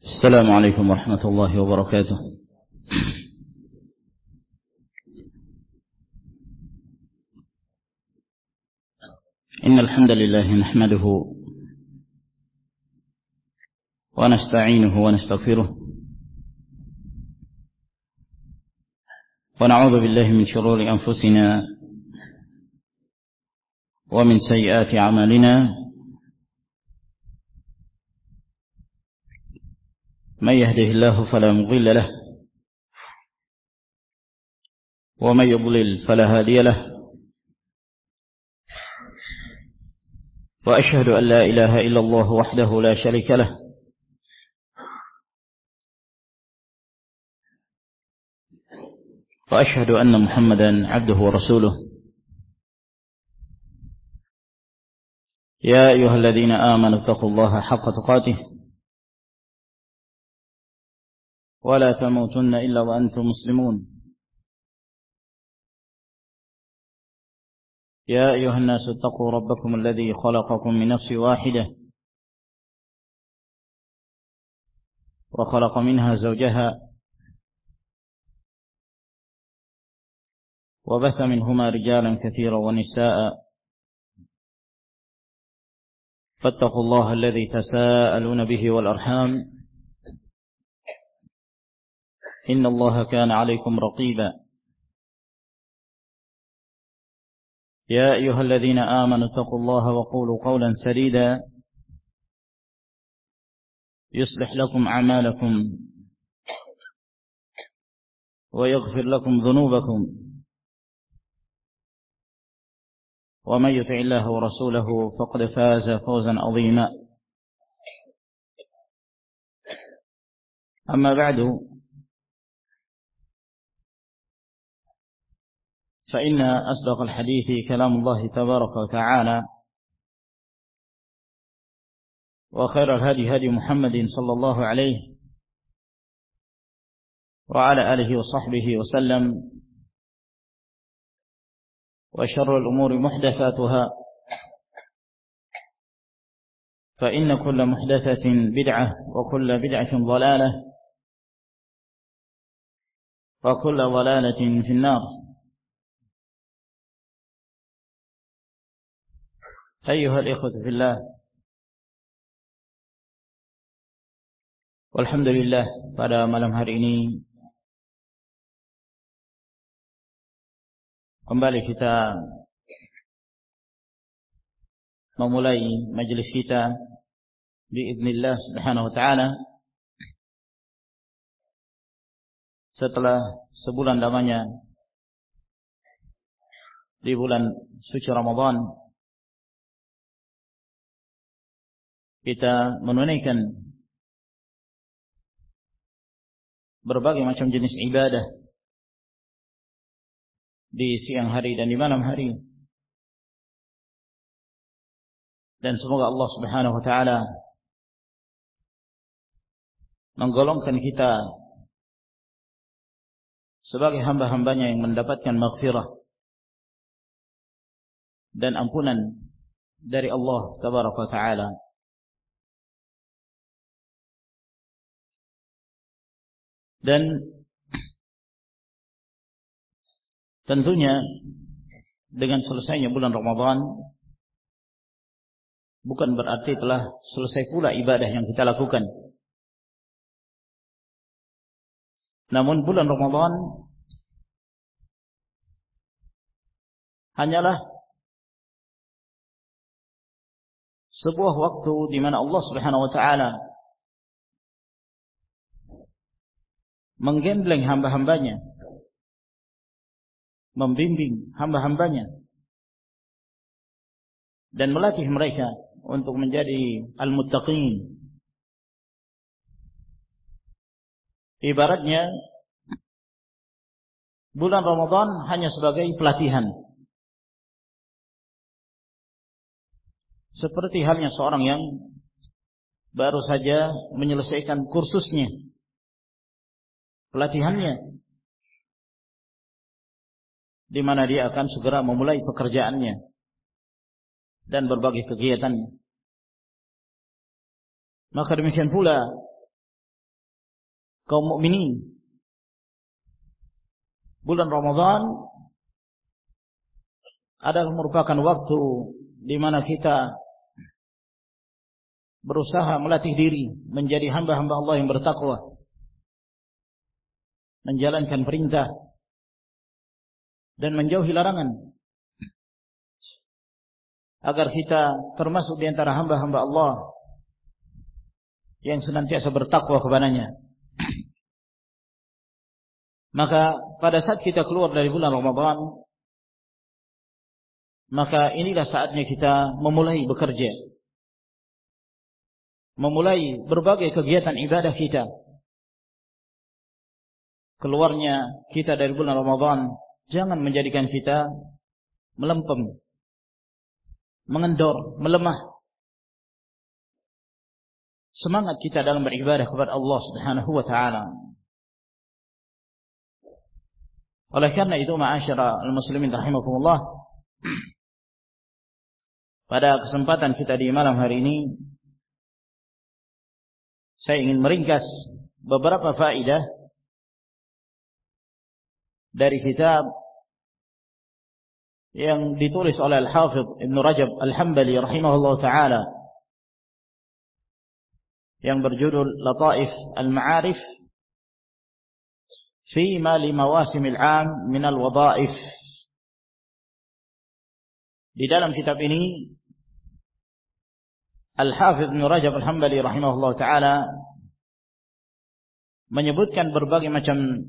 السلام عليكم ورحمة الله وبركاته. إن الحمد لله نحمده ونستعينه ونستغفره ونعوذ بالله من شرور أنفسنا ومن سيئات أعمالنا. من يهده الله فلا مضل له ومن يضلل فلا هادي له، وأشهد أن لا إله إلا الله وحده لا شريك له، وأشهد أن محمدا عبده ورسوله. يا أيها الذين آمنوا اتقوا الله حق تقاته ولا تموتن إلا وأنتم مسلمون. يا أيها الناس اتقوا ربكم الذي خلقكم من نفس واحدة وخلق منها زوجها وبث منهما رجالا كثيرا ونساء، فاتقوا الله الذي تساءلون به والأرحام إن الله كان عليكم رقيبا. يا أيها الذين آمنوا اتقوا الله وقولوا قولا سديدا يصلح لكم أعمالكم ويغفر لكم ذنوبكم، ومن يطع الله ورسوله فقد فاز فوزا عظيما. أما بعد، فإن أصدق الحديث كلام الله تبارك وتعالى، وخير الهدي هدي محمد صلى الله عليه وعلى آله وصحبه وسلم، وشر الأمور محدثاتها، فإن كل محدثة بدعة وكل بدعة ضلالة وكل ضلالة في النار. أيها الإخوة في الله، walhamdulillah, pada malam hari ini kembali kita memulai majelis kita biiznillah subhanahu wa ta'ala setelah sebulan lamanya di bulan suci Ramadan. Kita menunaikan berbagai macam jenis ibadah di siang hari dan di malam hari, dan semoga Allah subhanahu wa ta'ala menggolongkan kita sebagai hamba-hambanya yang mendapatkan maghfirah dan ampunan dari Allah tabaraka wa ta'ala. Dan tentunya dengan selesainya bulan Ramadan bukan berarti telah selesai pula ibadah yang kita lakukan. Namun bulan Ramadan hanyalah sebuah waktu di mana Allah Subhanahu wa ta'ala menggembleng hamba-hambanya, membimbing hamba-hambanya, dan melatih mereka untuk menjadi al-muttaqin. Ibaratnya bulan Ramadan hanya sebagai pelatihan, seperti halnya seorang yang baru saja menyelesaikan kursusnya, pelatihannya, di mana dia akan segera memulai pekerjaannya dan berbagai kegiatannya. Maka demikian pula kaum mukminin. Bulan Ramadan adalah merupakan waktu di mana kita berusaha melatih diri menjadi hamba-hamba Allah yang bertakwa, menjalankan perintah dan menjauhi larangan, agar kita termasuk di antara hamba-hamba Allah yang senantiasa bertakwa kepadanya. Maka pada saat kita keluar dari bulan Ramadan, maka inilah saatnya kita memulai bekerja, memulai berbagai kegiatan ibadah kita. Keluarnya kita dari bulan Ramadan jangan menjadikan kita melempem, mengendor, melemah semangat kita dalam beribadah kepada Allah Subhanahu wa taala. Oleh karena itu, ma'asyara al-muslimin rahimakumullah, pada kesempatan kita di malam hari ini, saya ingin meringkas beberapa faedah dari kitab yang ditulis oleh Al-Hafidh Ibn Rajab Al-Hambali rahimahullah ta'ala, yang berjudul Lataif Al-Ma'arif Fima li mawasimil am minal wadhaif. Di dalam kitab ini Al-Hafidh Ibn Rajab Al-Hambali rahimahullah ta'ala menyebutkan berbagai macam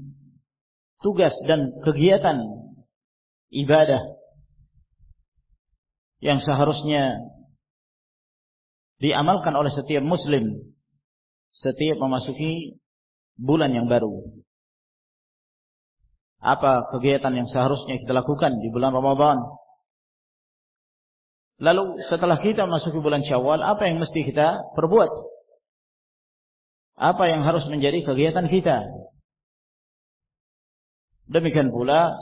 tugas dan kegiatan ibadah yang seharusnya diamalkan oleh setiap muslim setiap memasuki bulan yang baru. Apa kegiatan yang seharusnya kita lakukan di bulan Ramadan? Lalu setelah kita masuki bulan Syawal, apa yang mesti kita perbuat? Apa yang harus menjadi kegiatan kita? Demikian pula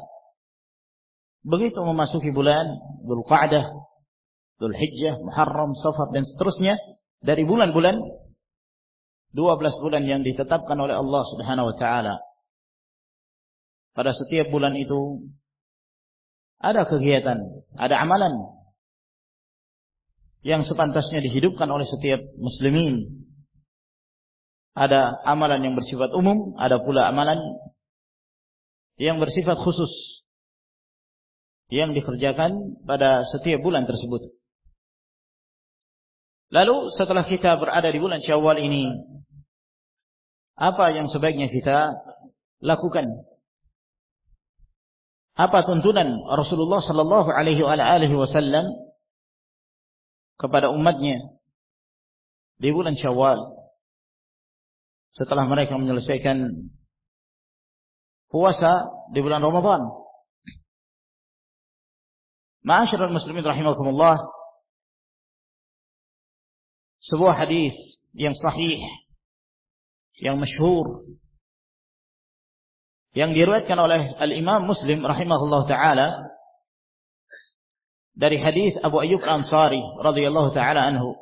begitu memasuki bulan Dzulqa'dah, Dzulhijjah, Muharram, Safar dan seterusnya, dari bulan-bulan 12 bulan yang ditetapkan oleh Allah Subhanahu wa taala. Pada setiap bulan itu ada kegiatan, ada amalan yang sepantasnya dihidupkan oleh setiap muslimin. Ada amalan yang bersifat umum, ada pula amalan yang bersifat khusus yang dikerjakan pada setiap bulan tersebut. Lalu setelah kita berada di bulan Syawal ini, apa yang sebaiknya kita lakukan? Apa tuntunan Rasulullah sallallahu alaihi wasallam kepada umatnya di bulan Syawal setelah mereka menyelesaikan puasa di bulan Ramadan? Ma'asyiral muslimin rahimakumullah, sebuah hadis yang sahih, yang masyhur, yang diriwayatkan oleh Al-Imam Muslim rahimahullah ta'ala dari hadis Abu Ayyub Al-Ansari radhiyallahu ta'ala anhu,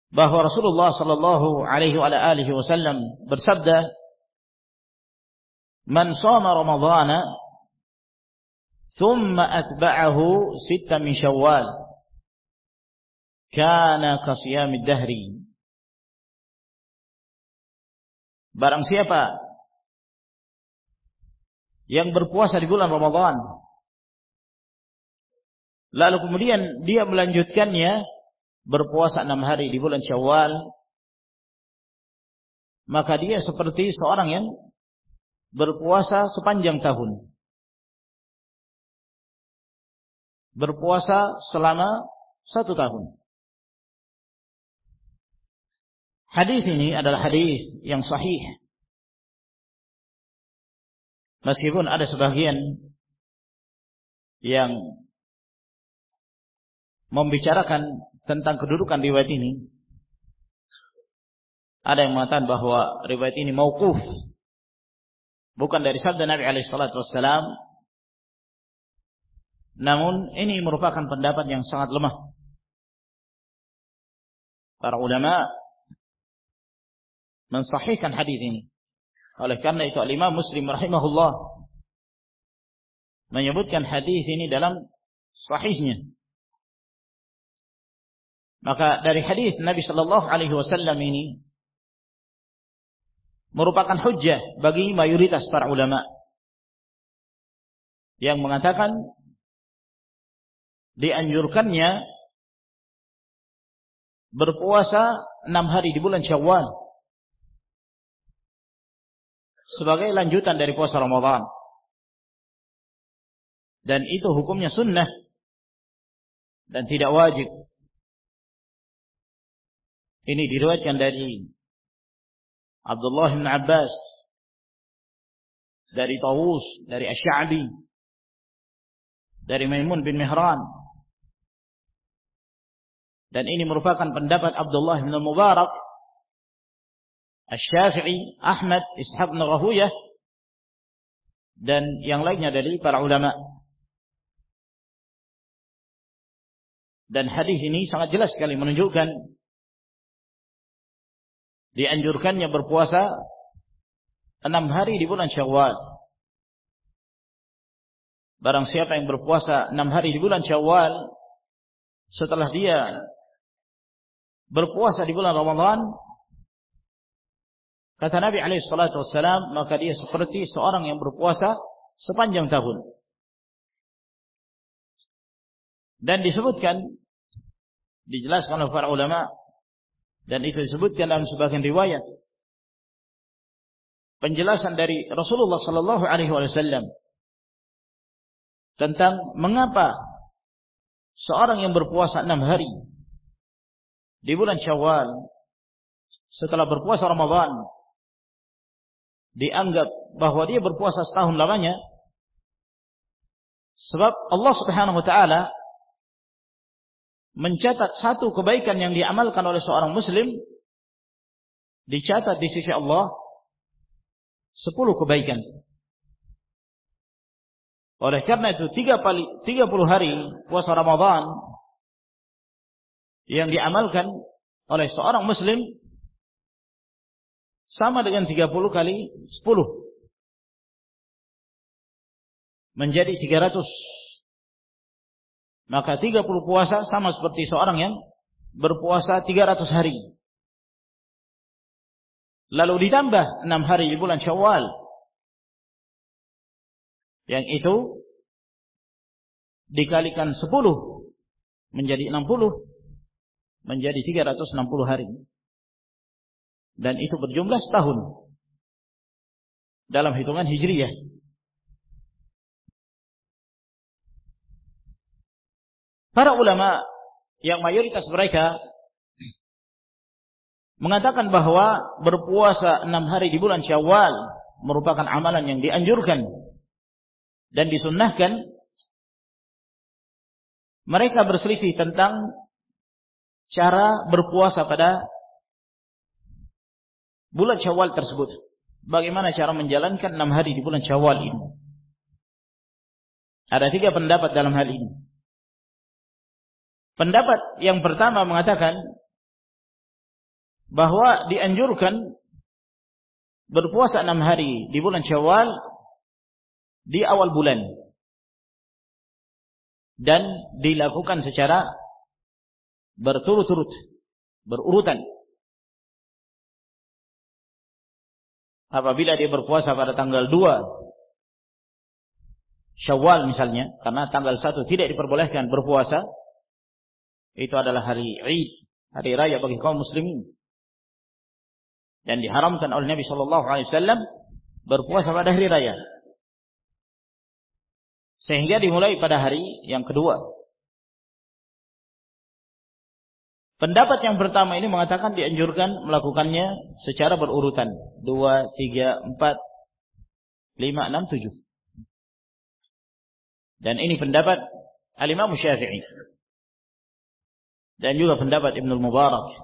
bahwa Rasulullah sallallahu alaihi wasallam bersabda, "Man shoma Ramadhana thumma atba'ahu sitta min Syawal kana ka siyamid dahri." Barang siapa yang berpuasa di bulan Ramadan, lalu kemudian dia melanjutkannya berpuasa 6 hari di bulan Syawal, maka dia seperti seorang yang berpuasa sepanjang tahun, berpuasa selama 1 tahun. Hadis ini adalah hadis yang sahih, meskipun ada sebagian yang membicarakan tentang kedudukan riwayat ini. Ada yang mengatakan bahwa riwayat ini mauquf, bukan dari sabda Nabi alaihi salatu wassalam. Namun ini merupakan pendapat yang sangat lemah. Para ulama mensahihkan hadis ini. Oleh karena itu Al-Imam Muslim rahimahullah menyebutkan hadis ini dalam sahihnya. Maka dari hadis Nabi sallallahu alaihi wasallam ini merupakan hujjah bagi mayoritas para ulama yang mengatakan dianjurkannya berpuasa 6 hari di bulan Syawal sebagai lanjutan dari puasa Ramadan. Dan itu hukumnya sunnah dan tidak wajib. Ini diriwayatkan dari Abdullah bin Abbas, dari Tawus, dari Asy-Sya'bi, dari Maimun bin Mihran. Dan ini merupakan pendapat Abdullah bin Mubarak, Asy-Syafi'i, Ahmad, Ishaq bin Rahuyah, dan yang lainnya dari para ulama. Dan hadis ini sangat jelas sekali menunjukkan dianjurkannya berpuasa 6 hari di bulan Syawal. Barang siapa yang berpuasa 6 hari di bulan Syawal setelah dia berpuasa di bulan Ramadan, kata Nabi alaihi salatu wassalam, maka dia seperti seorang yang berpuasa sepanjang tahun. Dan disebutkan, dijelaskan oleh para ulama, dan itu disebutkan dalam sebagian riwayat, penjelasan dari Rasulullah sallallahu alaihi wasallam tentang mengapa seorang yang berpuasa 6 hari di bulan Syawal setelah berpuasa Ramadan dianggap bahwa dia berpuasa setahun lamanya. Sebab Allah Subhanahu wa taala mencatat satu kebaikan yang diamalkan oleh seorang muslim, dicatat di sisi Allah 10 kebaikan. Oleh karena itu 30 hari puasa Ramadan yang diamalkan oleh seorang muslim sama dengan 30 kali 10 menjadi 300. Maka 30 puasa sama seperti seorang yang berpuasa 300 hari. Lalu ditambah 6 hari di bulan Syawal, yang itu dikalikan 10 menjadi 60, menjadi 360 hari. Dan itu berjumlah setahun dalam hitungan Hijriyah. Para ulama yang mayoritas mereka mengatakan bahwa berpuasa 6 hari di bulan Syawal merupakan amalan yang dianjurkan dan disunnahkan. Mereka berselisih tentang cara berpuasa pada bulan Syawal tersebut. Bagaimana cara menjalankan 6 hari di bulan Syawal ini? Ada 3 pendapat dalam hal ini. Pendapat yang pertama mengatakan bahwa dianjurkan berpuasa 6 hari di bulan Syawal di awal bulan dan dilakukan secara berturut-turut, berurutan. Apabila dia berpuasa pada tanggal 2 Syawal misalnya, karena tanggal 1 tidak diperbolehkan berpuasa, itu adalah hari Id, hari raya bagi kaum muslimin, dan diharamkan oleh Nabi sallallahu alaihi wasallam berpuasa pada hari raya, sehingga dimulai pada hari yang kedua. Pendapat yang pertama ini mengatakan dianjurkan melakukannya secara berurutan, 2, 3, 4, 5, 6, 7. Dan ini pendapat Al-Imam Syafi'i dan juga pendapat Ibnu Mubarak.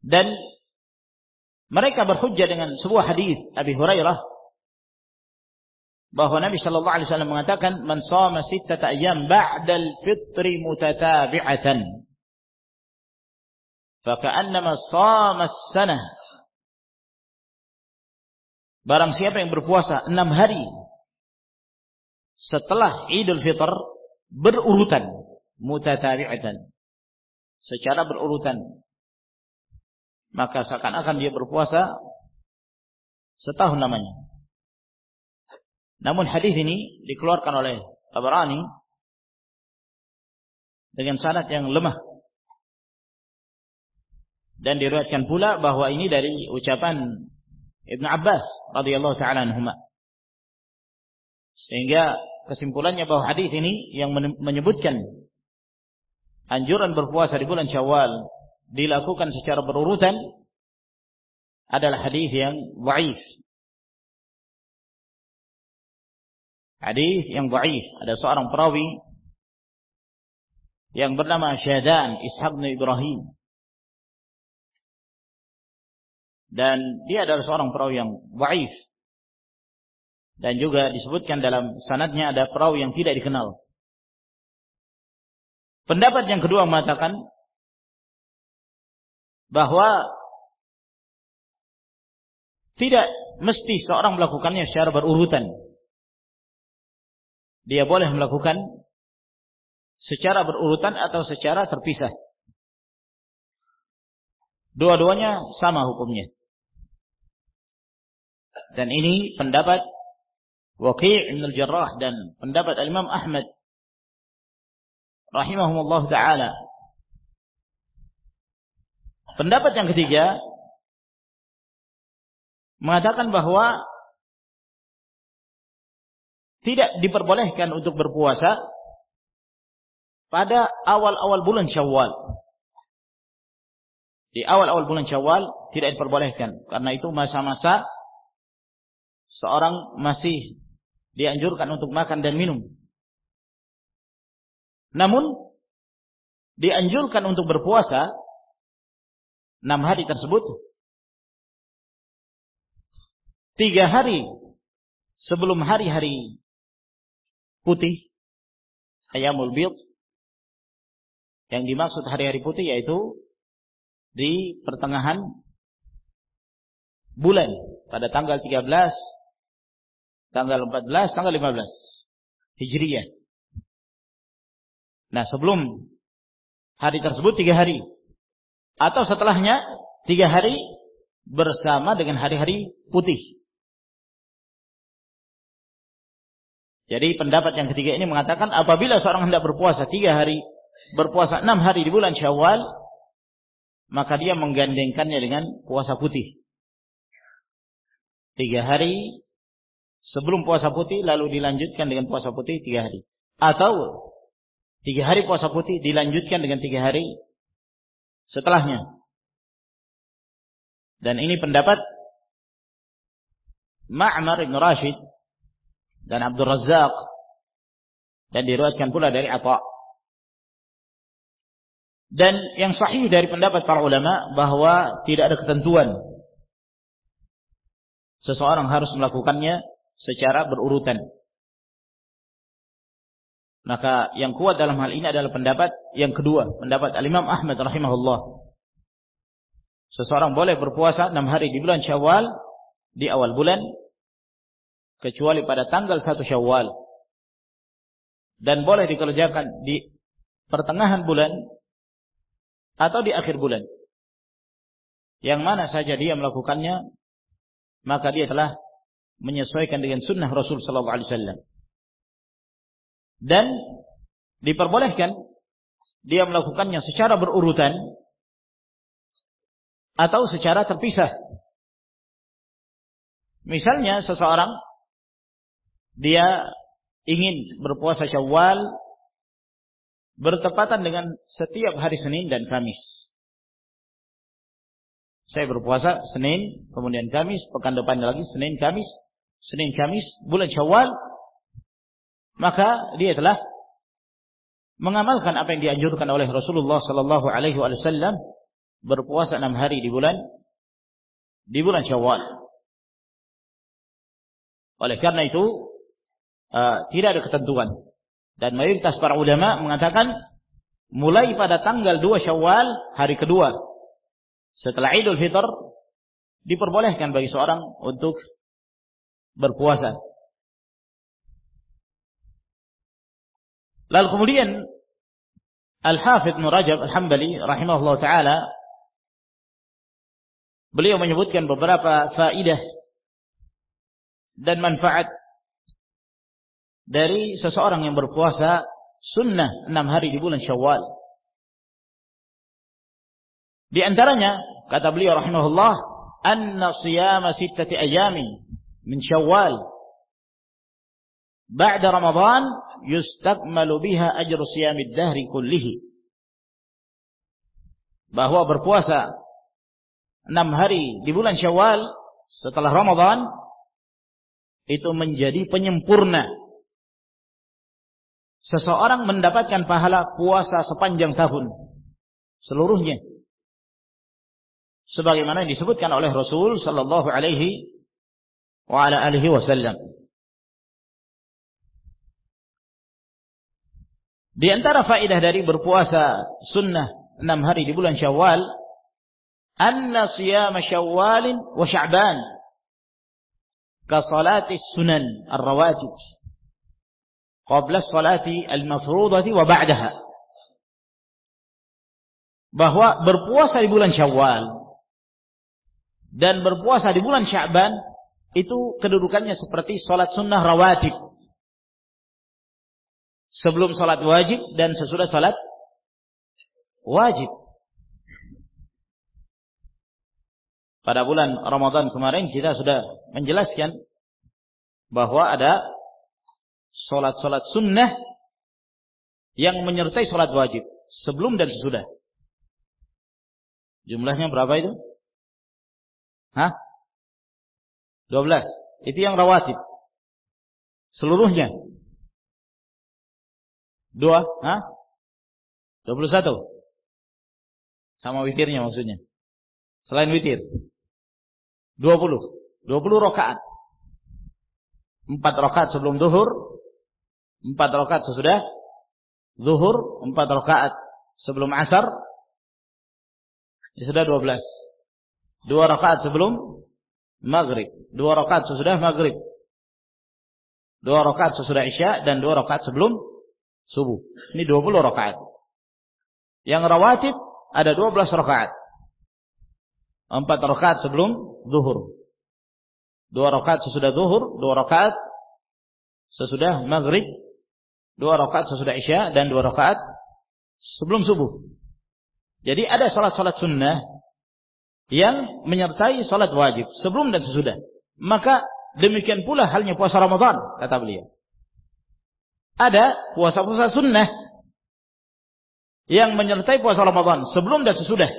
Dan mereka berhujjah dengan sebuah hadis Abi Hurairah bahwa Nabi sallallahu alaihi wasallam mengatakan, "Man shama 6 ayyam ba'dal fitri mutatabi'atan." faka'annama shama as-sanah. Barang siapa yang berpuasa 6 hari setelah Idul Fitr berurutan, mutatabi'atan, secara berurutan, maka seakan-akan dia berpuasa setahun namanya. Namun hadis ini dikeluarkan oleh Tabarani dengan sanad yang lemah, dan diriwayatkan pula bahwa ini dari ucapan Ibnu Abbas radhiyallahu taala anhuma, sehingga kesimpulannya bahwa hadis ini yang menyebutkan anjuran berpuasa di bulan Syawal dilakukan secara berurutan adalah hadis yang dhaif. Hadis yang dhaif. Ada seorang perawi yang bernama Syadan Ishaq bin Ibrahim, dan dia adalah seorang perawi yang dhaif, dan juga disebutkan dalam sanadnya ada perawi yang tidak dikenal. Pendapat yang kedua mengatakan bahwa tidak mesti seorang melakukannya secara berurutan. Dia boleh melakukan secara berurutan atau secara terpisah. Dua-duanya sama hukumnya. Dan ini pendapat Waqi' bin al-Jarrah dan pendapat Al-Imam Ahmad rahimahumullah ta'ala. Pendapat yang ketiga mengatakan bahwa tidak diperbolehkan untuk berpuasa pada awal-awal bulan Syawal. Di awal-awal bulan Syawal tidak diperbolehkan, karena itu masa-masa seorang masih dianjurkan untuk makan dan minum. Namun dianjurkan untuk berpuasa 6 hari tersebut 3 hari sebelum hari-hari putih, Ayyamul Bid. Yang dimaksud hari-hari putih yaitu di pertengahan bulan, pada tanggal 13, tanggal 14, tanggal 15 Hijriyah. Nah, sebelum hari tersebut 3 hari, atau setelahnya 3 hari bersama dengan hari-hari putih. Jadi pendapat yang ketiga ini mengatakan apabila seorang hendak berpuasa 3 hari, berpuasa 6 hari di bulan Syawal, maka dia menggandengkannya dengan puasa putih. 3 hari sebelum puasa putih, lalu dilanjutkan dengan puasa putih 3 hari. Atau 3 hari puasa putih dilanjutkan dengan 3 hari setelahnya. Dan ini pendapat Ma'mar ibn Rashid dan Abdul Razzaq, dan diriwayatkan pula dari Atha. Dan yang sahih dari pendapat para ulama bahwa tidak ada ketentuan seseorang harus melakukannya secara berurutan. Maka yang kuat dalam hal ini adalah pendapat yang kedua, pendapat Al-Imam Ahmad rahimahullah. Seseorang boleh berpuasa 6 hari di bulan Syawal di awal bulan, kecuali pada tanggal 1 Syawal, dan boleh dikerjakan di pertengahan bulan atau di akhir bulan. Yang mana saja dia melakukannya, maka dia telah menyesuaikan dengan sunnah Rasul sallallahu alaihi wasallam. Dan diperbolehkan dia melakukannya secara berurutan atau secara terpisah. Misalnya seseorang dia ingin berpuasa Syawal bertepatan dengan setiap hari Senin dan Kamis. Saya berpuasa Senin, kemudian Kamis, pekan depannya lagi Senin, Kamis, bulan Syawal. Maka dia telah mengamalkan apa yang dianjurkan oleh Rasulullah sallallahu alaihi wasallam, berpuasa 6 hari di bulan Syawal. Oleh karena itu tidak ada ketentuan, dan mayoritas para ulama mengatakan mulai pada tanggal 2 Syawal hari kedua setelah Idul Fitr diperbolehkan bagi seorang untuk berpuasa. Lalu kemudian Al-Hafidz Ibnu Rajab Al-Hambali rahimahullah taala beliau menyebutkan beberapa faidah dan manfaat dari seseorang yang berpuasa sunnah 6 hari di bulan Syawal. Di antaranya kata beliau rahimahullah, anna siyama 6 ayamin min Syawal ba'da Ramadan yustakmalu biha ajru siyamid dahri kullihi. Bahwa berpuasa 6 hari di bulan Syawal setelah Ramadan itu menjadi penyempurna seseorang mendapatkan pahala puasa sepanjang tahun seluruhnya, sebagaimana disebutkan oleh Rasul sallallahu alaihi wa ala alihi wasallam. Di antara faedah dari berpuasa sunnah 6 hari di bulan Syawal, anna siyama Syawalin wa Sya'ban ka salati sunan ar-rawatib qabla salati al-mafrudati wa ba'daha. Bahwa berpuasa di bulan Syawal dan berpuasa di bulan Sya'ban itu kedudukannya seperti salat sunnah rawatib, sebelum salat wajib dan sesudah salat wajib. Pada bulan Ramadan kemarin kita sudah menjelaskan bahwa ada salat-salat sunnah yang menyertai salat wajib sebelum dan sesudah. Jumlahnya berapa itu? 12. Itu yang rawatib. Seluruhnya 21. Sama witirnya maksudnya. Selain witir 20 rakaat. 4 rakaat sebelum zuhur, 4 rakaat sesudah zuhur, 4 rakaat sebelum asar. Ini sudah 12. 2 rakaat sebelum maghrib, 2 rakaat sesudah maghrib, 2 rakaat sesudah isya, dan 2 rakaat sebelum subuh. Ini 20 rakaat. Yang rawatib ada 12 rakaat. 4 rakaat sebelum zuhur, 2 rakaat sesudah zuhur, 2 rakaat sesudah maghrib, 2 rakaat sesudah isya, dan 2 rakaat sebelum subuh. Jadi ada salat-salat sunnah yang menyertai salat wajib sebelum dan sesudah. Maka demikian pula halnya puasa Ramadan, kata beliau. Ada puasa-puasa sunnah yang menyertai puasa Ramadan sebelum dan sesudah.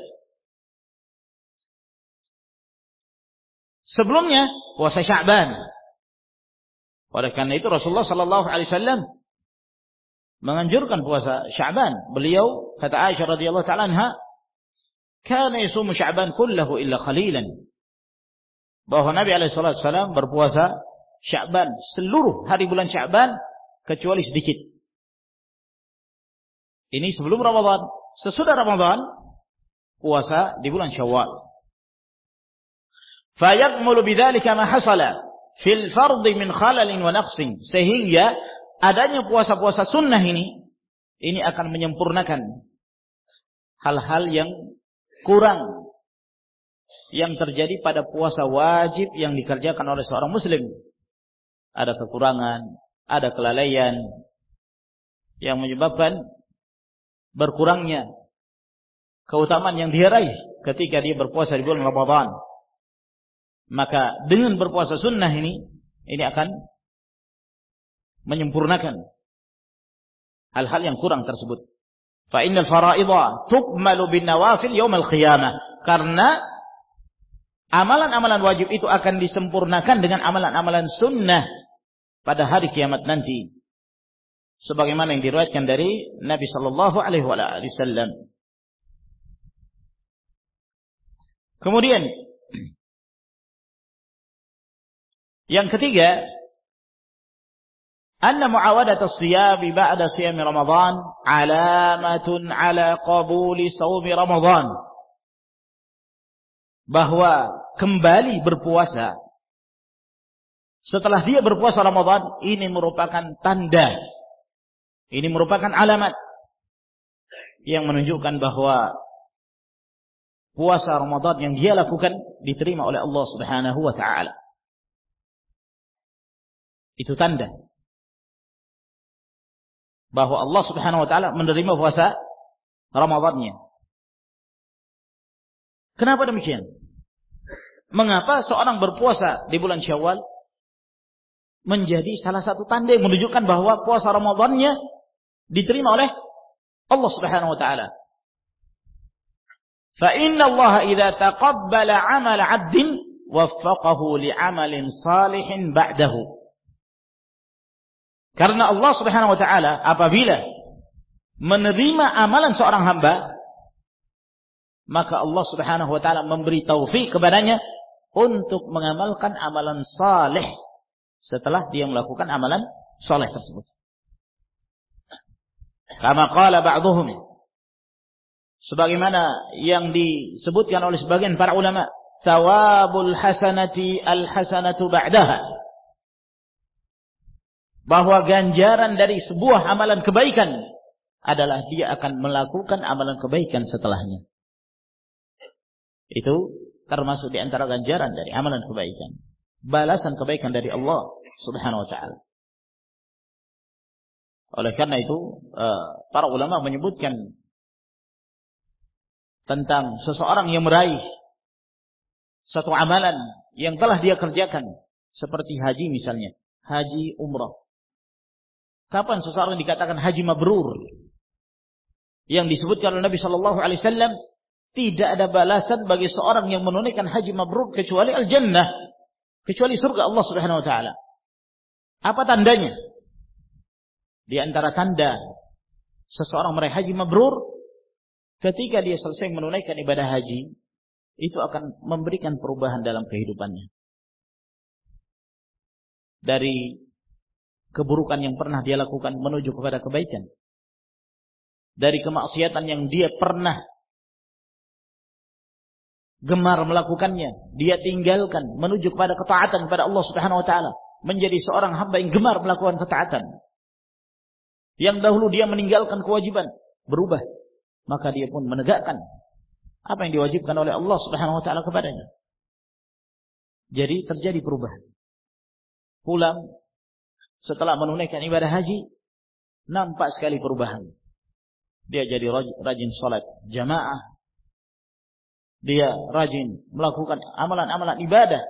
Sebelumnya puasa Sya'ban. Oleh karena itu Rasulullah sallallahu alaihi wasallam menganjurkan puasa Sya'ban. Beliau, kata Aisyah radhiyallahu ta'ala anha, kana yasumu Sya'ban kullahu illa qalilan. Bahwa Nabi alaihi wasallam berpuasa Sya'ban, seluruh hari bulan Sya'ban kecuali sedikit. Ini sebelum Ramadan. Sesudah Ramadan puasa di bulan Syawal. Fayakmulu bidzalika ma hasala fil fardhi min khalalin wa naqsin. Sehingga adanya puasa-puasa sunnah ini akan menyempurnakan hal-hal yang kurang yang terjadi pada puasa wajib yang dikerjakan oleh seorang muslim. Ada kekurangan, ada kelalaian yang menyebabkan berkurangnya keutamaan yang diraih ketika dia berpuasa di bulan Ramadan. Maka dengan berpuasa sunnah ini akan menyempurnakan hal-hal yang kurang tersebut. Fa innal fara'idha tukmalu bin nawafil yaumil qiyamah. Karena amalan-amalan wajib itu akan disempurnakan dengan amalan-amalan sunnah pada hari kiamat nanti. Sebagaimana yang diriwayatkan dari Nabi sallallahu alaihi wasallam. Kemudian yang ketiga, anna muawadat as-siyam ba'da siyam Ramadan alamatun ala qabuli shaum Ramadan. bahwa kembali berpuasa setelah dia berpuasa Ramadan, ini merupakan tanda, ini merupakan alamat yang menunjukkan bahwa puasa Ramadan yang dia lakukan diterima oleh Allah Subhanahu wa taala. Itu tanda bahwa Allah Subhanahu wa taala menerima puasa Ramadannya. Kenapa demikian? Mengapa seorang berpuasa di bulan Syawal menjadi salah satu tanda yang menunjukkan bahwa puasa Ramadannya diterima oleh Allah Subhanahu wa taala? Fa inna Allah idza taqabbala 'amal 'abdin waffaqahu li'amalin salihin ba'dahu. Karena Allah Subhanahu wa taala apabila menerima amalan seorang hamba, maka Allah Subhanahu wa taala memberi taufik kepadanya untuk mengamalkan amalan saleh setelah dia melakukan amalan saleh tersebut. Kama qala ba'dhum, sebagaimana yang disebutkan oleh sebagian para ulama, thawabul hasanati al-hasanatu ba'daha, bahwa ganjaran dari sebuah amalan kebaikan adalah dia akan melakukan amalan kebaikan setelahnya. Itu termasuk di antara ganjaran dari amalan kebaikan, balasan kebaikan dari Allah Subhanahu wa taala. Oleh karena itu para ulama menyebutkan tentang seseorang yang meraih satu amalan yang telah dia kerjakan, seperti haji misalnya, haji umrah. Kapan seseorang dikatakan haji mabrur? Yang disebutkan oleh Nabi sallallahu alaihi wasallam, tidak ada balasan bagi seorang yang menunaikan haji mabrur kecuali al-jannah, kecuali surga Allah Subhanahu wa taala. Apa tandanya? Di antara tanda seseorang meraih haji mabrur, ketika dia selesai menunaikan ibadah haji, itu akan memberikan perubahan dalam kehidupannya. Dari keburukan yang pernah dia lakukan menuju kepada kebaikan. Dari kemaksiatan yang dia pernah gemar melakukannya, dia tinggalkan menuju kepada ketaatan kepada Allah Subhanahu wa taala, menjadi seorang hamba yang gemar melakukan ketaatan. Yang dahulu dia meninggalkan kewajiban, berubah, maka dia pun menegakkan apa yang diwajibkan oleh Allah Subhanahu wa taala kepadanya. Jadi terjadi perubahan. Pulang setelah menunaikan ibadah haji, nampak sekali perubahan. Dia jadi rajin salat jamaah. Dia rajin melakukan amalan-amalan ibadah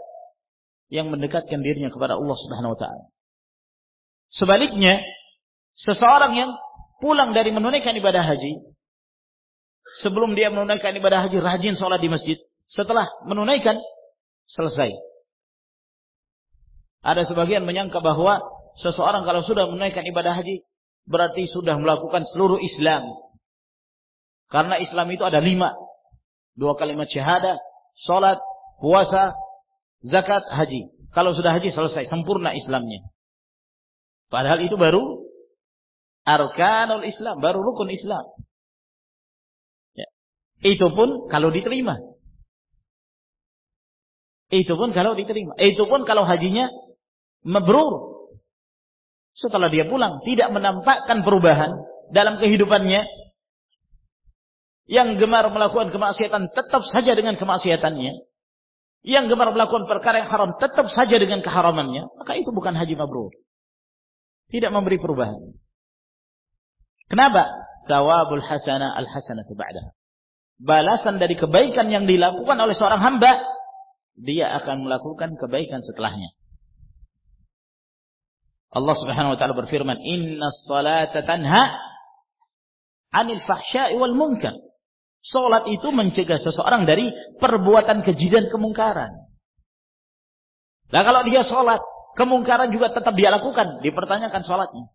yang mendekatkan dirinya kepada Allah Subhanahu wa taala. Sebaliknya, seseorang yang pulang dari menunaikan ibadah haji, sebelum dia menunaikan ibadah haji rajin salat di masjid, setelah menunaikan selesai. Ada sebagian menyangka bahwa seseorang kalau sudah menunaikan ibadah haji berarti sudah melakukan seluruh Islam. Karena Islam itu ada 5. 2 kalimat syahadah, salat, puasa, zakat, haji. Kalau sudah haji selesai, sempurna Islamnya. Padahal itu baru arkanul Islam, baru rukun Islam. Ya. Itu pun kalau diterima. Itu pun kalau diterima. Itu pun kalau hajinya mabrur. Setelah dia pulang tidak menampakkan perubahan dalam kehidupannya, yang gemar melakukan kemaksiatan tetap saja dengan kemaksiatannya, yang gemar melakukan perkara yang haram tetap saja dengan keharamannya, maka itu bukan haji mabrur. Tidak memberi perubahan. Kenapa? Thawabul hasanah al-hasanatu ba'daha. Balasan dari kebaikan yang dilakukan oleh seorang hamba, dia akan melakukan kebaikan setelahnya. Allah Subhanahu wa taala berfirman, "Innas salata tanha 'anil fahsya'i wal munkar." Salat itu mencegah seseorang dari perbuatan keji dan kemungkaran. Nah, kalau dia salat, kemungkaran juga tetap dia lakukan, dipertanyakan salatnya.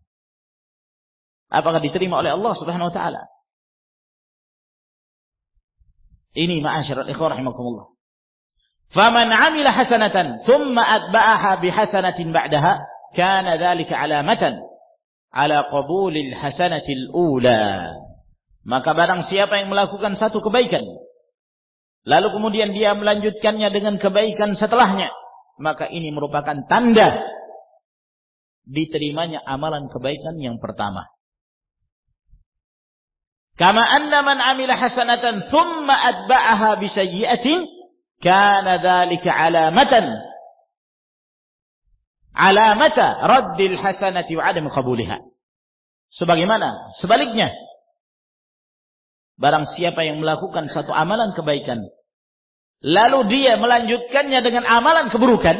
Apakah diterima oleh Allah Subhanahu wa taala? Ini ma'asyiral ikhwah rahimakumullah. Faman 'amila hasanatan thumma atba'aha bihasanatin ba'daha kana dzalika 'alamatan 'ala qabulil hasanatil ula. Maka barang siapa yang melakukan satu kebaikan, lalu kemudian dia melanjutkannya dengan kebaikan setelahnya, maka ini merupakan tanda diterimanya amalan kebaikan yang pertama. Kama anna man amila hasanatan thumma atba'aha bisayyi'atin kana dzalika alamata raddil hasanati wa 'adam qabuliha. Sebagaimana sebaliknya, barang siapa yang melakukan satu amalan kebaikan lalu dia melanjutkannya dengan amalan keburukan,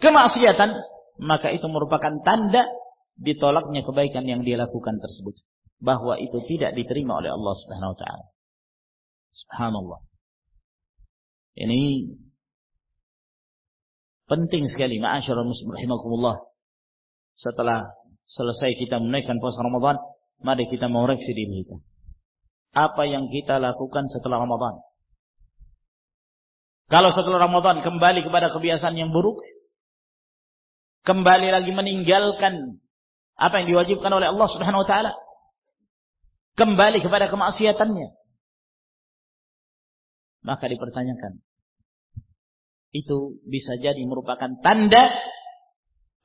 kemaksiatan, maka itu merupakan tanda ditolaknya kebaikan yang dia lakukan tersebut, bahwa itu tidak diterima oleh Allah Subhanahu wa taala. Subhanallah. Ini penting sekali, ma'asyiral muslimin rahimakumullah. Setelah selesai kita menunaikan puasa Ramadan, mari kita mengoreksi diri kita. Apa yang kita lakukan setelah Ramadan? Kalau setelah Ramadan kembali kepada kebiasaan yang buruk, kembali lagi meninggalkan apa yang diwajibkan oleh Allah Subhanahu wa taala, kembali kepada kemaksiatannya, maka dipertanyakan. Itu bisa jadi merupakan tanda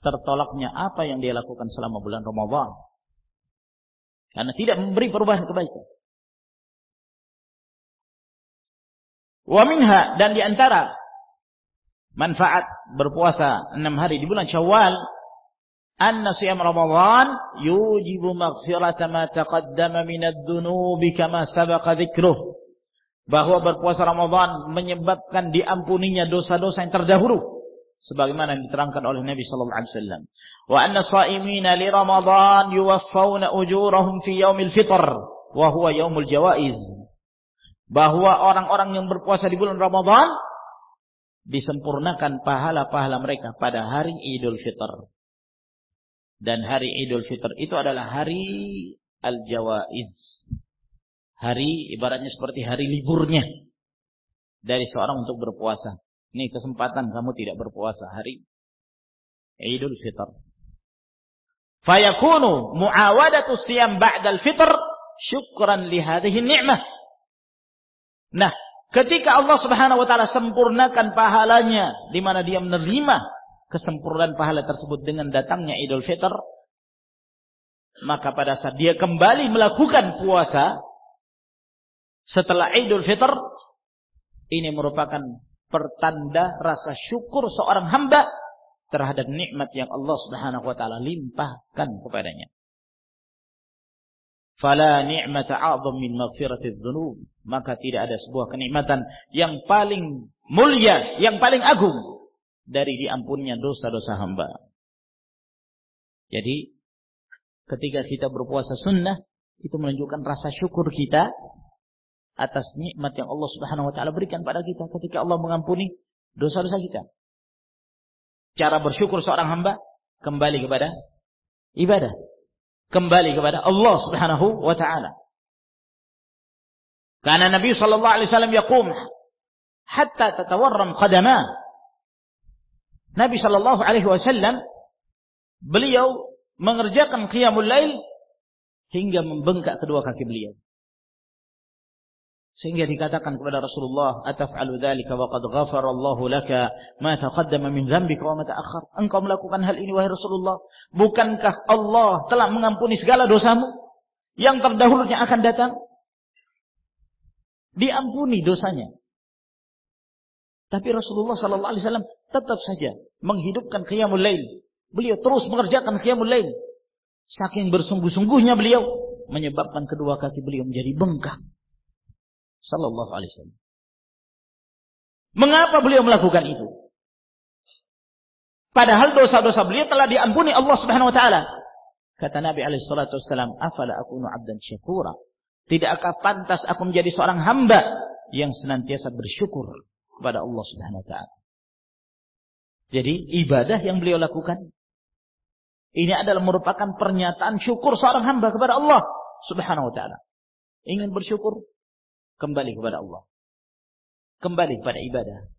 tertolaknya apa yang dia lakukan selama bulan Ramadan, karena tidak memberi perubahan kebaikan. Wa minha, dan diantara manfaat berpuasa 6 hari di bulan Syawal, anna siyam Ramadan yujibu maghfirata ma taqaddama minad dhunubi kama sabaqa dzikruh. Bahwa berpuasa Ramadan menyebabkan diampuninya dosa-dosa yang terdahulu, sebagaimana yang diterangkan oleh Nabi sallallahu alaihi wasallam. Wa anna shaimina li Ramadan yuwaffawna ujurahum fi yaumil fitr wa huwa yaumul jawaiz. Bahwa orang-orang yang berpuasa di bulan Ramadan disempurnakan pahala-pahala mereka pada hari Idul Fitr. Dan hari Idul Fitr itu adalah hari al-jawaiz. Hari ibaratnya seperti hari liburnya dari seorang untuk berpuasa. Ini kesempatan kamu tidak berpuasa hari Idul Fitr. Fayakunu muawadatu siyam ba'dal fitr syukran li hadhihi ni'mah. Nah, ketika Allah Subhanahu wa taala sempurnakan pahalanya, di mana dia menerima kesempurnaan pahala tersebut dengan datangnya Idul Fitr, maka pada saat dia kembali melakukan puasa setelah Idul Fitr, ini merupakan pertanda rasa syukur seorang hamba terhadap nikmat yang Allah Subhanahu wa taala limpahkan kepadanya. Fala ni'mata a'zam min maghfiratiz dzunub, maka tidak ada sebuah kenikmatan yang paling mulia, yang paling agung dari diampuninya dosa-dosa hamba. Jadi ketika kita berpuasa sunnah, itu menunjukkan rasa syukur kita atas nikmat yang Allah Subhanahu wa taala berikan pada kita ketika Allah mengampuni dosa-dosa kita. Cara bersyukur seorang hamba kembali kepada ibadah, kembali kepada Allah Subhanahu wa taala. Karena Nabi sallallahu alaihi wasallam yaqum hatta tatawarram qadama. Nabi sallallahu alaihi wasallam beliau mengerjakan qiyamul lail hingga membengkak kedua kaki beliau. Sehingga dikatakan kepada Rasulullah, ataf'alu dzalika wa qad ghafara Allahu laka ma taqaddama min dzambika wa ma ta'akhkhar. Engkau melakukan hal ini wahai Rasulullah, bukankah Allah telah mengampuni segala dosamu yang terdahulunya akan datang? Diampuni dosanya. Tapi Rasulullah sallallahu alaihi wasallam tetap saja menghidupkan qiyamul lail. Beliau terus mengerjakan qiyamul lail. Saking bersungguh-sungguhnya beliau menyebabkan kedua kaki beliau menjadi bengkak. Sallallahu alaihi wasallam. Mengapa beliau melakukan itu? Padahal dosa-dosa beliau telah diampuni Allah Subhanahu wa taala. Kata Nabi alaihi salatu wasallam, "Afala akunu 'abdan syakura?" Tidakkah pantas aku menjadi seorang hamba yang senantiasa bersyukur kepada Allah Subhanahu wa taala? Jadi ibadah yang beliau lakukan ini adalah merupakan pernyataan syukur seorang hamba kepada Allah Subhanahu wa taala. Ingin bersyukur, kembali kepada Allah, kembali kepada ibadah,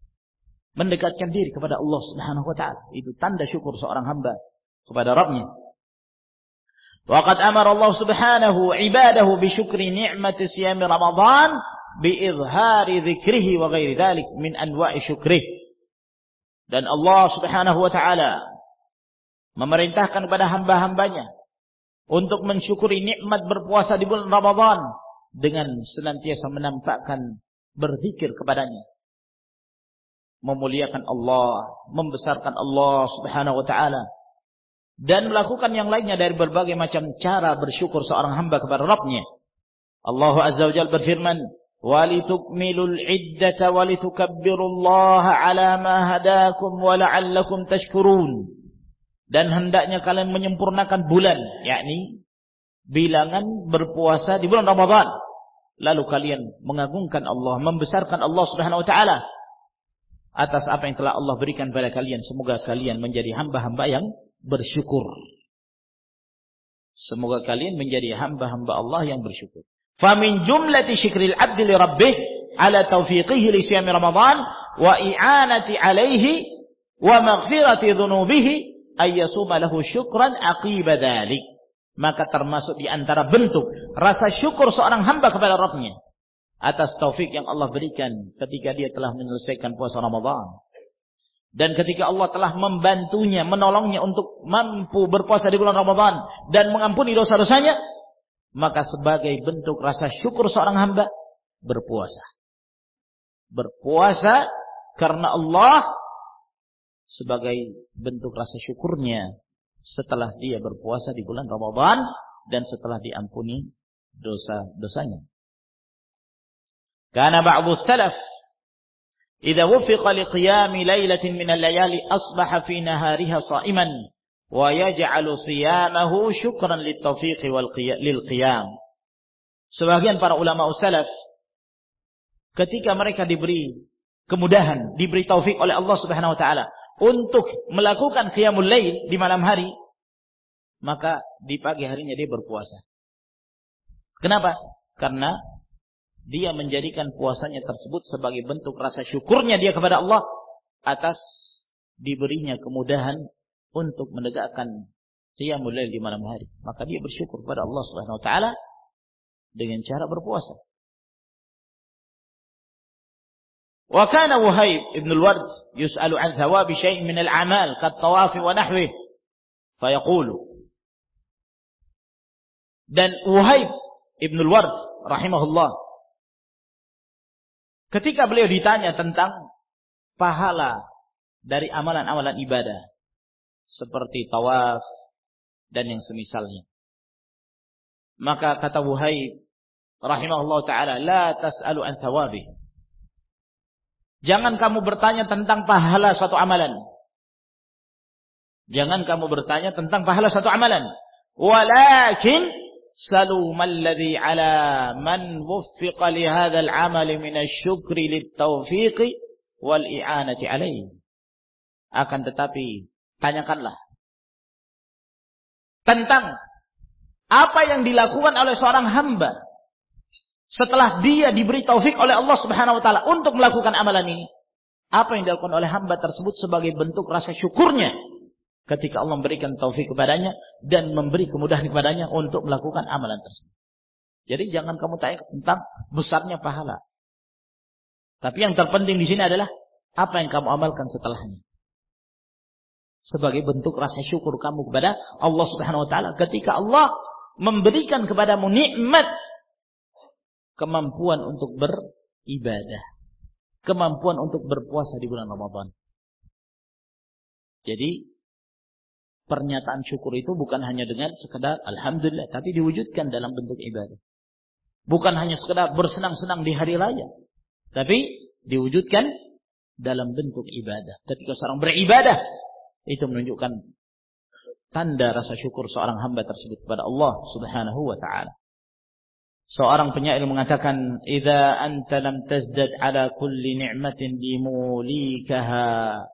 mendekatkan diri kepada Allah Subhanahu wa taala. Itu tanda syukur seorang hamba kepada Rabbnya. Wa qad amara Allah Subhanahu ibadahu bi syukri ni'mati siyam Ramadan biizhari dzikrihi wa ghairi dzalik min anwa'i syukrih. Dan Allah Subhanahu wa taala memerintahkan kepada hamba-hambanya untuk mensyukuri nikmat berpuasa di bulan Ramadan dengan senantiasa menampakkan berzikir kepadanya, memuliakan Allah, membesarkan Allah Subhanahu wa taala, dan melakukan yang lainnya dari berbagai macam cara bersyukur seorang hamba kepada Rabbnya. Allah Azza wa Jalla berfirman, "Walitukmilul iddata walitukabbirullaha 'ala ma hadakum wa la'allakum tashkurun." Dan hendaknya kalian menyempurnakan bulan, yakni bilangan berpuasa di bulan Ramadan. Lalu kalian mengagungkan Allah, membesarkan Allah Subhanahu wa taala atas apa yang telah Allah berikan pada kalian. Semoga kalian menjadi hamba-hamba yang bersyukur. Semoga kalian menjadi hamba-hamba Allah yang bersyukur. Famin jumlati syikril abdi li rabbih ala taufiqihi li siyami Ramadan wa i'anati alaihi wa maghfirati dhunubihi ayyasuma lahu syukran aqiba dzalik. Maka termasuk di antara bentuk rasa syukur seorang hamba kepada Rabbnya atas taufik yang Allah berikan ketika dia telah menyelesaikan puasa Ramadan. Dan ketika Allah telah membantunya, menolongnya untuk mampu berpuasa di bulan Ramadan dan mengampuni dosa-dosanya, maka sebagai bentuk rasa syukur seorang hamba berpuasa. Berpuasa karena Allah sebagai bentuk rasa syukurnya setelah dia berpuasa di bulan Ramadan dan setelah diampuni dosa-dosanya. Kana ba'dhu salaf idza wuffiqa liqiyami lailatin min al-layali asbaha fi nahariha sha'iman wa yaj'alu siyamahu syukran lit-tawfiq lil qiyam. Sebagian para ulama salaf ketika mereka diberi kemudahan, diberi taufik oleh Allah Subhanahu wa taala untuk melakukan qiyamul lail di malam hari, maka di pagi harinya dia berpuasa. Kenapa? Karena dia menjadikan puasanya tersebut sebagai bentuk rasa syukurnya dia kepada Allah atas diberinya kemudahan untuk menegakkan qiyamul lail di malam hari. Maka dia bersyukur kepada Allah Subhanahu wa taala dengan cara berpuasa. Wa kana Wuhaib ibn al-Ward yus'alu an thawabi syai'in min al-a'mal kat tawaf wa nahwihi fa yaqulu. Dan Wuhaib ibn al-Ward rahimahullah, ketika beliau ditanya tentang pahala dari amalan-amalan ibadah seperti tawaf dan yang semisalnya, maka kata Wuhaib rahimahullah ta'ala, la tas'alu an thawabi. Jangan kamu bertanya tentang pahala suatu amalan. Jangan kamu bertanya tentang pahala suatu amalan. Walakin salu malladhi ala man wuffiqa li hadzal amali min asy-syukri lit-tawfiqi wal i'anati alaihi. Akan tetapi tanyakanlah tentang apa yang dilakukan oleh seorang hamba setelah dia diberi taufik oleh Allah Subhanahu wa taala untuk melakukan amalan ini. Apa yang dilakukan oleh hamba tersebut sebagai bentuk rasa syukurnya ketika Allah memberikan taufik kepadanya dan memberi kemudahan kepadanya untuk melakukan amalan tersebut. Jadi jangan kamu tanya tentang besarnya pahala. Tapi yang terpenting di sini adalah apa yang kamu amalkan setelahnya. Sebagai bentuk rasa syukur kamu kepada Allah Subhanahu wa taala ketika Allah memberikan kepadamu nikmat kemampuan untuk beribadah, kemampuan untuk berpuasa di bulan Ramadan. Jadi pernyataan syukur itu bukan hanya dengan sekedar alhamdulillah, tapi diwujudkan dalam bentuk ibadah. Bukan hanya sekedar bersenang-senang di hari raya, tapi diwujudkan dalam bentuk ibadah. Ketika seorang beribadah, itu menunjukkan tanda rasa syukur seorang hamba tersebut kepada Allah Subhanahu wa taala. Seorang penyair mengatakan, "Idza anta lam tazdad ala kulli ni'matin limulikaha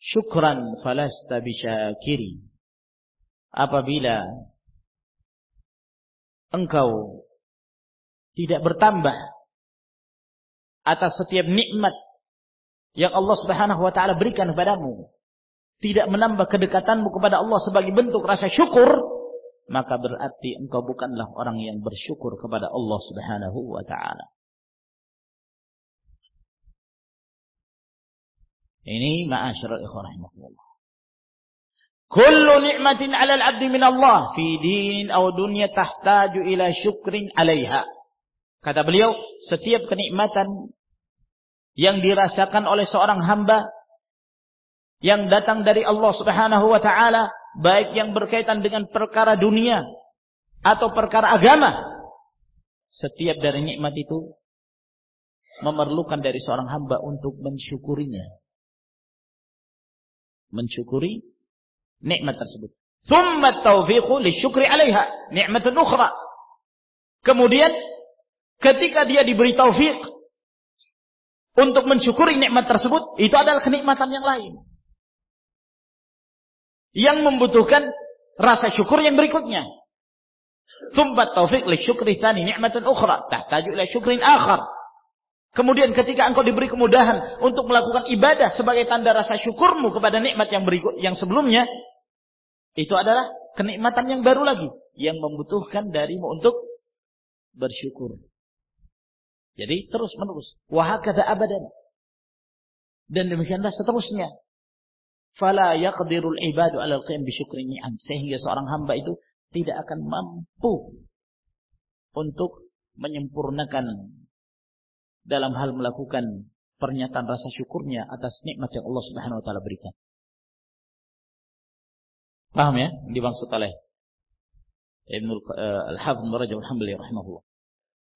syukran falasta bisyakiri." Apabila engkau tidak bertambah atas setiap nikmat yang Allah Subhanahu wa taala berikan kepadamu, tidak menambah kedekatanmu kepada Allah sebagai bentuk rasa syukur, maka berarti engkau bukanlah orang yang bersyukur kepada Allah Subhanahu wa taala. Ini ma'asyiral ikhwan rahimakumullah. Kullu ni'matin 'ala al-'abdi min Allah fi dinin aw dunya tahtaju ila syukrin 'alaiha. Kata beliau, setiap kenikmatan yang dirasakan oleh seorang hamba yang datang dari Allah Subhanahu wa taala, baik yang berkaitan dengan perkara dunia atau perkara agama, setiap dari nikmat itu memerlukan dari seorang hamba untuk mensyukurinya. Mensyukuri nikmat tersebut. Tsumma taufiqu lisyukri 'alaiha, nikmatun ukhra. Kemudian ketika dia diberi taufik untuk mensyukuri nikmat tersebut, itu adalah kenikmatan yang lain yang membutuhkan rasa syukur yang berikutnya. Tsumma taufiq lisyukri tsani, nikmatun ukhra tahtaju ila syukrin akhar. Kemudian ketika engkau diberi kemudahan untuk melakukan ibadah sebagai tanda rasa syukurmu kepada nikmat yang berikut, yang sebelumnya, itu adalah kenikmatan yang baru lagi yang membutuhkan darimu untuk bersyukur. Jadi terus menerus, wa hakadha abadan. Dan demikianlah seterusnya. Fala yaqdirul ibadu 'alal qiyam bi syukri ni'am, sehingga seorang hamba itu tidak akan mampu untuk menyempurnakan dalam hal melakukan pernyataan rasa syukurnya atas nikmat yang Allah Subhanahu wa taala berikan. Paham ya? Dimaksud oleh Ibnu Al-Hafidz Ibnu Rajab Al-Hambali rahimahullah.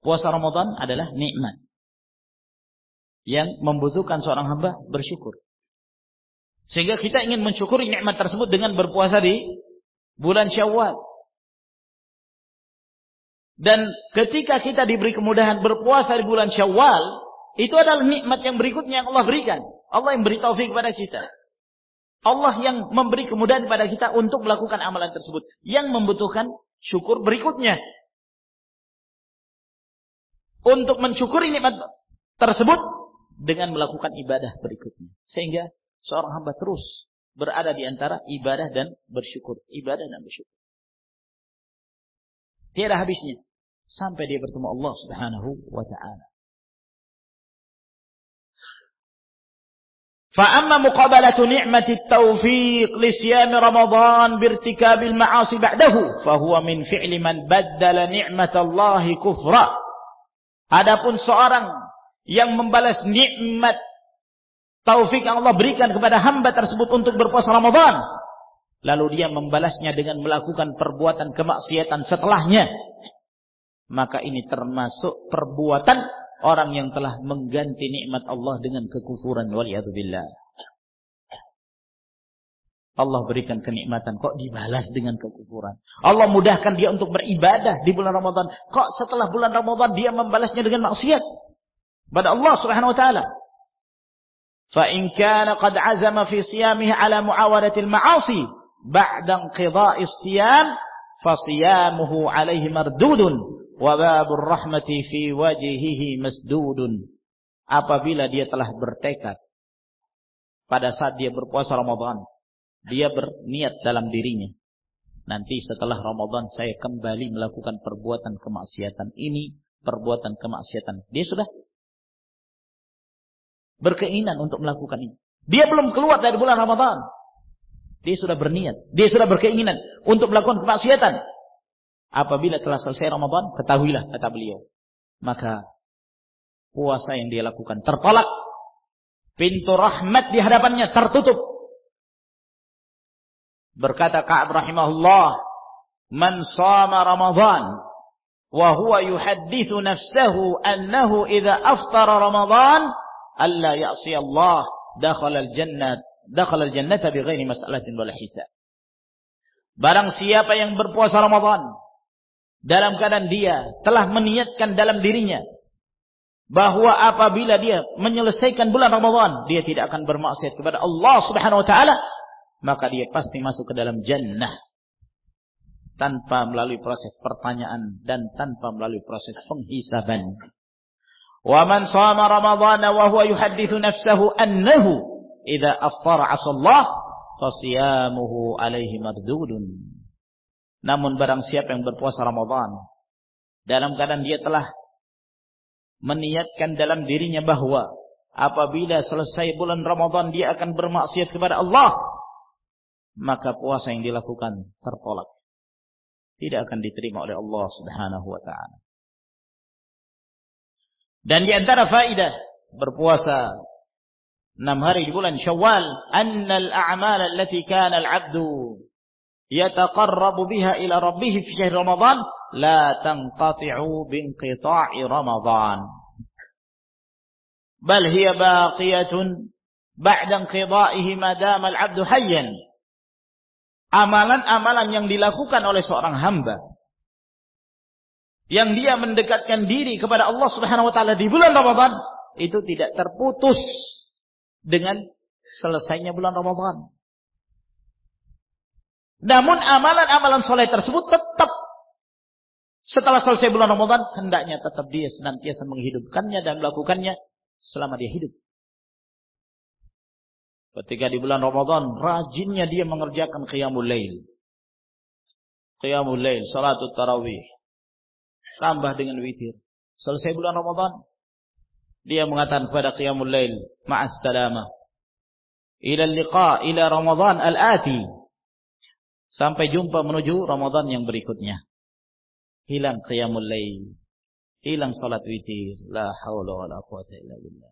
Puasa Ramadan adalah nikmat yang membutuhkan seorang hamba bersyukur. Sehingga kita ingin mensyukuri nikmat tersebut dengan berpuasa di bulan Syawal. Dan ketika kita diberi kemudahan berpuasa di bulan Syawal, itu adalah nikmat yang berikutnya yang Allah berikan. Allah yang beri taufik kepada kita. Allah yang memberi kemudahan kepada kita untuk melakukan amalan tersebut, yang membutuhkan syukur berikutnya. Untuk mensyukuri nikmat tersebut dengan melakukan ibadah berikutnya. Sehingga seorang hamba terus berada di antara ibadah dan bersyukur. Ibadah dan bersyukur. Tiada habisnya. Sampai dia bertemu Allah Subhanahu wa ta'ala. فأما مقابلة نعمة التوفيق لصيام رمضان بارتكاب المعاصي بعده فهو من فعل من بدل نعمة الله كفرا. Adapun seorang yang membalas nikmat taufik yang Allah berikan kepada hamba tersebut untuk berpuasa Ramadan, lalu dia membalasnya dengan melakukan perbuatan kemaksiatan setelahnya, maka ini termasuk perbuatan orang yang telah mengganti nikmat Allah dengan kekufuran, waliyadzubillah. Allah berikan kenikmatan, kok dibalas dengan kekufuran. Allah mudahkan dia untuk beribadah di bulan Ramadan, kok setelah bulan Ramadan dia membalasnya dengan maksiat pada Allah Subhanahu wa taala. Fa in kana qad azama fi siyamihi ala muawadati al-ma'asi ba'da inqidha'i as-siyam fa siyamuhu alayhi mardudun wa babur rahmati fi wajhihi masdudun. Apabila dia telah bertekad pada saat dia berpuasa Ramadan, dia berniat dalam dirinya, nanti setelah Ramadan saya kembali melakukan perbuatan kemaksiatan ini, perbuatan kemaksiatan. Dia sudah berkeinginan untuk melakukan ini. Dia belum keluar dari bulan Ramadan. Dia sudah berniat, dia sudah berkeinginan untuk melakukan kemaksiatan. Apabila telah selesai Ramadan, ketahuilah, kata beliau, maka puasa yang dia lakukan tertolak. Pintu rahmat di hadapannya tertutup. Berkata Ka'ab rahimahullah, man shama Ramadan wa huwa yuhaddithu nafsahu annahu idza aftara Ramadan alla ya'si Allah dakhala al-jannata bighairi mas'alatin wala hisab. Barang siapa yang berpuasa Ramadan dalam keadaan dia telah meniatkan dalam dirinya bahwa apabila dia menyelesaikan bulan Ramadan dia tidak akan bermaksiat kepada Allah Subhanahu wa taala, maka dia pasti masuk ke dalam jannah tanpa melalui proses pertanyaan dan tanpa melalui proses penghisaban. Wa man shama ramadhana wa huwa yuhaddithu nafsahu annahu idza aftara 'asa Allah fa siyamuhu 'alaihi mardudun. Namun barang siapa yang berpuasa Ramadan dalam keadaan dia telah meniatkan dalam dirinya bahwa apabila selesai bulan Ramadan dia akan bermaksiat kepada Allah, maka puasa yang dilakukan tertolak, tidak akan diterima oleh Allah Subhanahu wa taala. Dan di antara faidah berpuasa 6 hari di bulan Syawal, annal a'mal allati kana al-'abdu yataqarrabu biha ila rabbih fi syahr Ramadan la tanqati'u binqita'i Ramadan, bal hiya baqiyatun ba'da inqidha'ihi ma dama al-'abdu hayyan. Amalan-amalan yang dilakukan oleh seorang hamba yang dia mendekatkan diri kepada Allah Subhanahu wa taala di bulan Ramadan itu tidak terputus dengan selesainya bulan Ramadan. Namun amalan-amalan soleh tersebut tetap setelah selesai bulan Ramadan hendaknya tetap dia senantiasa menghidupkannya dan melakukannya selama dia hidup. Ketika di bulan Ramadan rajinnya dia mengerjakan qiyamul lail. Qiyamul lail, salatul tarawih, tambah dengan witir. Selesai bulan Ramadan dia mengatakan kepada qiyamul lail, ma'as salamah ila liqa ila Ramadan al-ati, sampai jumpa menuju Ramadan yang berikutnya. Hilang qiyamul lail, hilang salat witir, la haula wala quwata illa billah.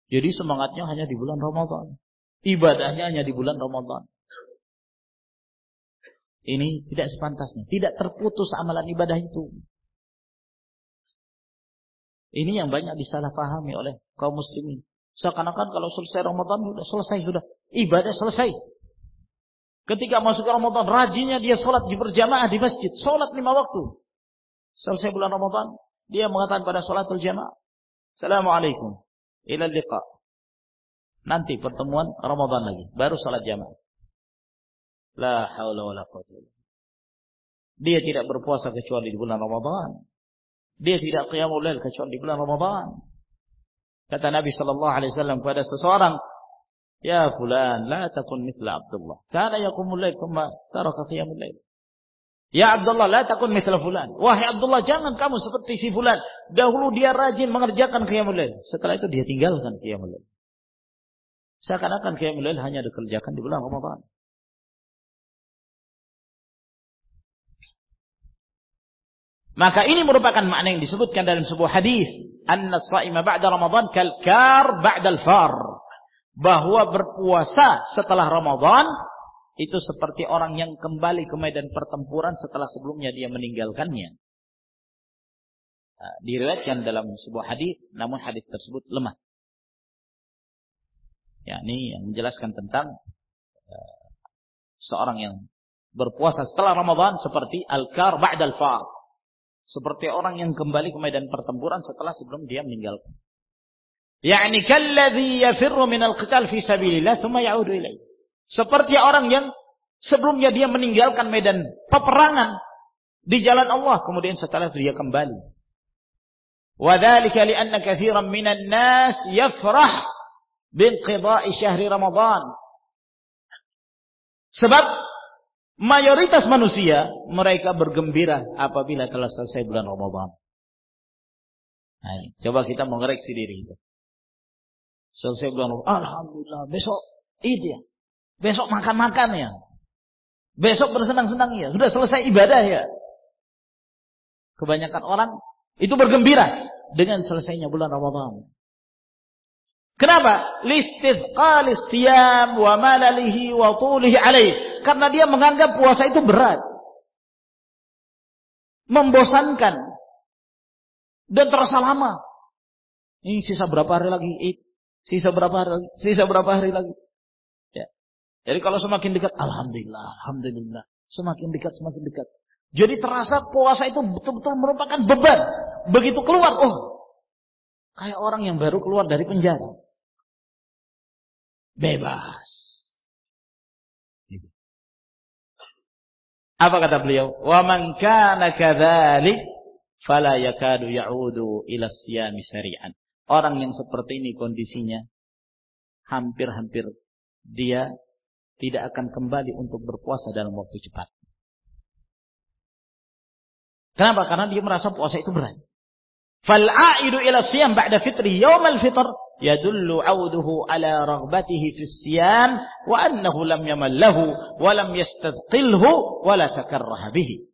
Jadi semangatnya hanya di bulan Ramadan, ibadahnya hanya di bulan Ramadan. Ini tidak sepantasnya, tidak terputus amalan ibadah itu. Ini yang banyak disalahpahami oleh kaum muslimin. Seakan-akan kalau selesai Ramadan sudah selesai, sudah ibadah selesai. Ketika masuk Ramadan, rajinnya dia sholat berjamaah di masjid, sholat 5 waktu. Selesai bulan Ramadan, dia mengatakan pada sholatul jamaah, Assalamualaikum, ila liqa. Nanti pertemuan Ramadan lagi, baru sholat jamaah. La haula wala quwwata illa billah. Dia tidak berpuasa kecuali di bulan Ramadan. Dia tidak qiyamul lail kecuali di bulan Ramadan. Kata Nabi sallallahu alaihi wasallam kepada seseorang, "Ya fulan, la takun mithla Abdullah. Kana yaqumul lail thumma taraka qiyamul lail." Ya Abdullah, la takun mithla fulan. Wahai Abdullah, jangan kamu seperti si fulan. Dahulu dia rajin mengerjakan qiyamul lail, setelah itu dia tinggalkan qiyamul lail. Seakan-akan qiyamul lail hanya dikerjakan di bulan Ramadan. Maka ini merupakan makna yang disebutkan dalam sebuah hadis, anna as-shaima ba'da Ramadan kal kar ba'da al-far. Bahwa berpuasa setelah Ramadan itu seperti orang yang kembali ke medan pertempuran setelah sebelumnya dia meninggalkannya. Diriwayatkan dalam sebuah hadis, namun hadis tersebut lemah. Ya, ini yang menjelaskan tentang seorang yang berpuasa setelah Ramadan seperti al-kar ba'da al-far. Seperti orang yang kembali ke medan pertempuran setelah sebelum dia meninggalkan. Yani kalladhi yafirru minal qital fi sabilillah thumma ya'udu ilaihi. Seperti orang yang sebelumnya dia meninggalkan medan peperangan di jalan Allah, kemudian setelah itu dia kembali. Wa dzalika li'anna katsiran minan nas yafrah binqida'i syahri Ramadan. Sebab mayoritas manusia mereka bergembira apabila telah selesai bulan Ramadan. Nah, coba kita mengoreksi diri kita. Selesai bulan Ramadan, alhamdulillah, besok Id ya. Besok makan-makan ya. Besok bersenang-senang ya. Sudah selesai ibadah ya. Kebanyakan orang itu bergembira dengan selesainya bulan Ramadan. Kenapa? Listithqalis siyam wa malalihi wa tulihi alaih. Karena dia menganggap puasa itu berat, membosankan, dan terasa lama. Ini sisa berapa hari lagi? Sisa berapa hari lagi? Sisa berapa hari lagi? Ya. Jadi kalau semakin dekat, alhamdulillah, alhamdulillah, semakin dekat, semakin dekat. Jadi terasa puasa itu betul-betul merupakan beban. Begitu keluar, oh, kayak orang yang baru keluar dari penjara. Bebas. Apa kata beliau? Wa man kana kadzalik fala yakadu ya'udu ila siyami sari'an. Orang yang seperti ini kondisinya hampir-hampir dia tidak akan kembali untuk berpuasa dalam waktu cepat. Kenapa? Karena dia merasa puasa itu berat. Fal 'aidu ila siyam ba'da fitri yaumal fitr yadullu 'auduhu ala raghbatihi fi siyam wa annahu lam yamallahu wa lam yastadqilhu wa la takarraha bihi.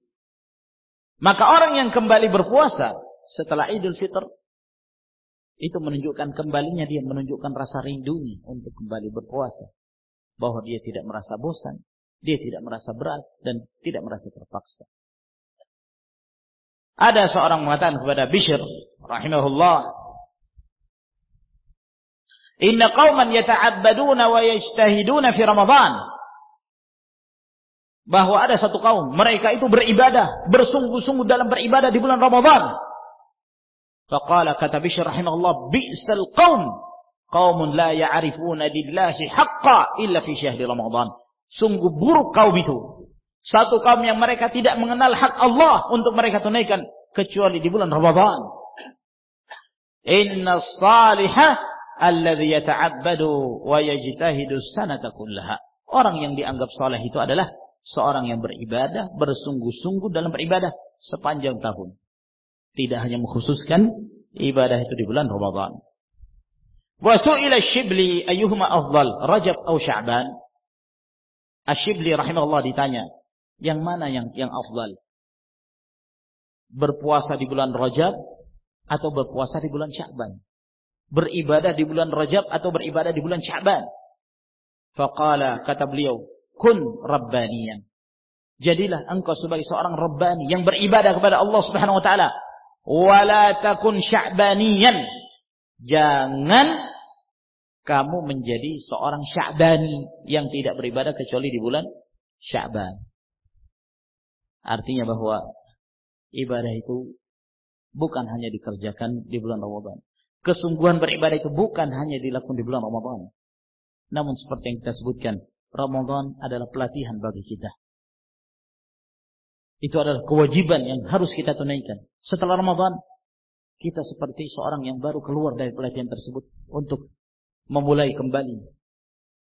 Maka orang yang kembali berpuasa setelah Idul Fitr itu menunjukkan kembalinya dia, menunjukkan rasa rindunya untuk kembali berpuasa, bahwa dia tidak merasa bosan, dia tidak merasa berat dan tidak merasa terpaksa. Ada seorang mengatakan kepada Bishr rahimahullah, "Inna qauman yata'abbaduna wa yajtahiduna fi Ramadan." Bahwa ada satu kaum, mereka itu beribadah, bersungguh-sungguh dalam beribadah di bulan Ramadan. Faqala, kata Bishr rahimahullah, "Bi'sal qaum, qaumun la ya'rifuna lillahi haqqa illa fi syahri Ramadan." Sungguh buruk kaum itu. Satu kaum yang mereka tidak mengenal hak Allah untuk mereka tunaikan kecuali di bulan Ramadan. Inna salihah alladhi yata'abbadu wa yajtahidu sanata kullaha. Orang yang dianggap saleh itu adalah seorang yang beribadah, bersungguh-sungguh dalam beribadah sepanjang tahun. Tidak hanya mengkhususkan ibadah itu di bulan Ramadan. Wa su'ila Ash-Shibli ayyuhuma afdal, Rajab atau Sya'ban? Ash-Shibli rahimahullah ditanya, yang mana yang afdal? Berpuasa di bulan Rajab atau berpuasa di bulan Sya'ban? Beribadah di bulan Rajab atau beribadah di bulan Sya'ban? Faqala, kata beliau, kun rabbaniyan. Jadilah engkau sebagai seorang rabbani yang beribadah kepada Allah Subhanahu wa taala. Wala takun sya'baniyan. Jangan kamu menjadi seorang sya'bani yang tidak beribadah kecuali di bulan Sya'ban. Artinya bahwa ibadah itu bukan hanya dikerjakan di bulan Ramadan. Kesungguhan beribadah itu bukan hanya dilakukan di bulan Ramadan. Namun seperti yang kita sebutkan, Ramadan adalah pelatihan bagi kita. Itu adalah kewajiban yang harus kita tunaikan. Setelah Ramadan, kita seperti seorang yang baru keluar dari pelatihan tersebut untuk memulai kembali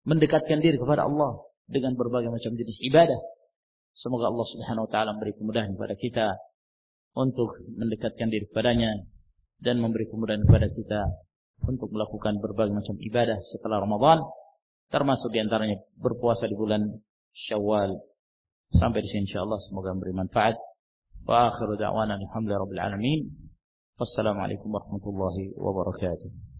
mendekatkan diri kepada Allah dengan berbagai macam jenis ibadah. Semoga Allah Subhanahu wa taala memberi kemudahan kepada kita untuk mendekatkan diri kepadanya dan memberi kemudahan kepada kita untuk melakukan berbagai macam ibadah setelah Ramadan, termasuk diantaranya berpuasa di bulan Syawal. Sampai di sini insyaallah, semoga memberi manfaat. Wa akhiru da'wana alhamdulillahi rabbil alamin. Wassalamualaikum warahmatullahi wabarakatuh.